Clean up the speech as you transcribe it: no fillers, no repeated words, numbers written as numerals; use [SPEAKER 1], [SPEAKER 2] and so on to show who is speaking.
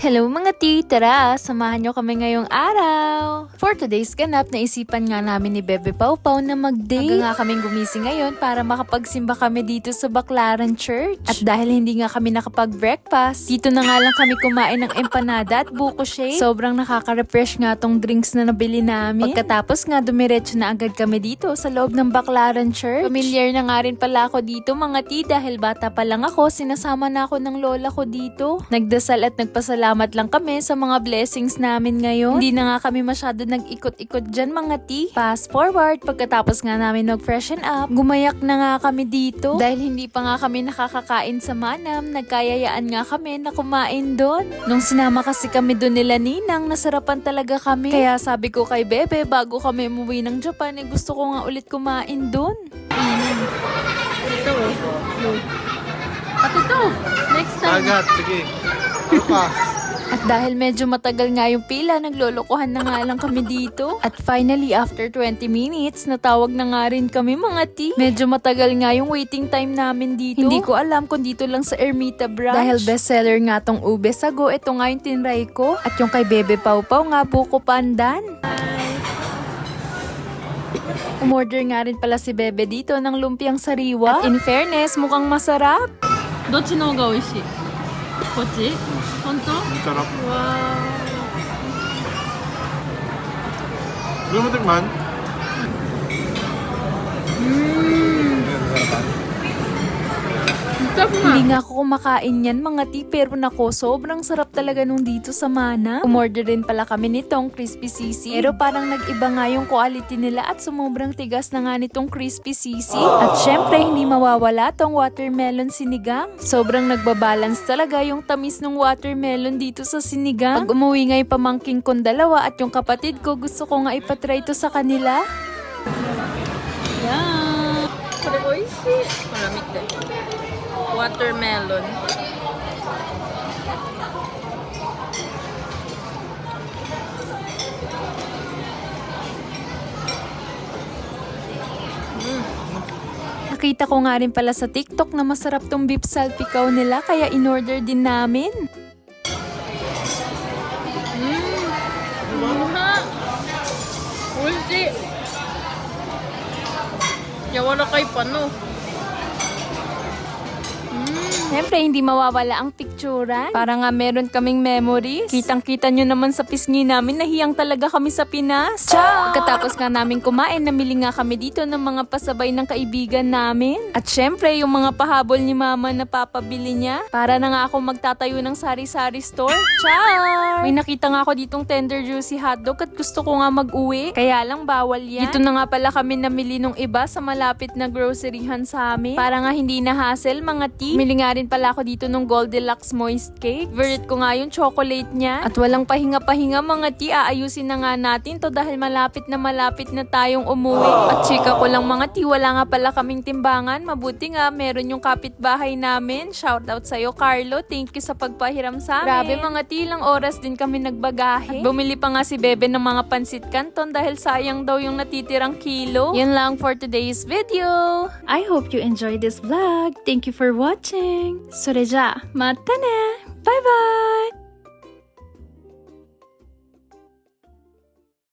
[SPEAKER 1] Hello mga tea! Tara, samahan nyo kami ngayong araw! For today's ganap, naisipan nga namin ni Bebe Pau Pau na mag-date. Aga nga kaming gumising ngayon para makapagsimba kami dito sa Baclaran Church. At dahil hindi nga kami nakapag-breakfast, dito na nga lang kami kumain ng empanada at buko shake. Sobrang nakaka-refresh nga tong drinks na nabili namin. Pagkatapos nga, dumiretso na agad kami dito sa loob ng Baclaran Church. Familiar na nga rin pala ako dito mga tea dahil bata pa lang ako, sinasama na ako ng lola ko dito. Nagdasal at nagpasalamat lang kami sa mga blessings namin ngayon. Hindi na nga kami masyado nag-ikot-ikot dyan mga tea. Fast forward, pagkatapos nga namin mag-freshen up, gumayak na nga kami dito. Dahil hindi pa nga kami nakakakain sa Manam, nagkayayaan nga kami na kumain doon. Nung sinama kasi kami doon nila Ninang, nasarapan talaga kami. Kaya sabi ko kay Bebe, bago kami umuwi ng Japan, gusto ko nga ulit kumain doon.
[SPEAKER 2] Ito At ito, next time.
[SPEAKER 3] Agat, sige. Ano pa?
[SPEAKER 1] At dahil medyo matagal nga yung pila, naglolokohan na nga lang kami dito. At finally, after 20 minutes, natawag na nga rin kami mga tea. Medyo matagal nga yung waiting time namin dito. Hindi ko alam kung dito lang sa Ermita branch. Dahil bestseller nga tong ube sago, ito nga yung tinry ko. At yung kay Bebe Pau Pau nga, buko pandan. Umorder nga rin pala si Bebe dito ng lumpiang sariwa. At in fairness, mukhang masarap.
[SPEAKER 2] どっちの方が美味しいこっち本当
[SPEAKER 3] Sarap.
[SPEAKER 2] Wow.
[SPEAKER 3] Hindi mo tikman?
[SPEAKER 1] Hindi nga ako kumakain yan mga tea, pero nako, sobrang sarap talaga nung dito sa Mana. Umorder din pala kami nitong crispy sisig. Pero parang nag-iba nga yung quality nila at sumubrang tigas na nga nitong crispy sisig. At syempre, hindi mawawala tong watermelon sinigang. Sobrang nagbabalance talaga yung tamis ng watermelon dito sa sinigang. Pag umuwi nga yung pamangking kong dalawa at yung kapatid ko, gusto ko nga ipatry to sa kanila.
[SPEAKER 2] Yeah. これ美味しい。ほら見て。Watermelon.
[SPEAKER 1] Nakita ko nga rin pala sa TikTok na masarap tong beef salpikaw nila, kaya in-order din namin.
[SPEAKER 2] Oishi. 柔らかいパンの。
[SPEAKER 1] Siyempre, hindi mawawala ang picturean. Para nga meron kaming memories. Kitang-kita nyo naman sa pisngi namin, nahiyang talaga kami sa Pinas. Ciao! Pagkatapos nga namin kumain, namili nga kami dito ng mga pasabay ng kaibigan namin. At syempre, yung mga pahabol ni Mama na papabili niya. Para na nga ako magtatayo ng sari-sari store. Ciao! May nakita nga ako ditong tender juicy hotdog at gusto ko nga mag-uwi. Kaya lang bawal yan. Dito na nga pala kami namili nung iba sa malapit na groceryhan sa amin. Para nga hindi na hassle mga tea. Mili nga rin pala ako dito nung Goldilocks moist cake. Favorite ko nga yung chocolate niya. At walang pahinga-pahinga mga tea, aayusin na nga natin to dahil malapit na tayong umuwi. At chika ko lang mga tea, wala nga pala kaming timbangan. Mabuti nga, meron yung kapitbahay namin. Shoutout sa'yo Carlo, thank you sa pagpahiram sa amin. Grabe mga tea, lang oras din kami nagbagahe. At bumili pa nga si Bebe ng mga pansit canton dahil sayang daw yung natitirang kilo. Yun lang for today's video. I hope you enjoyed this vlog. Thank you for watching. それじゃあ、またね。バイバイ。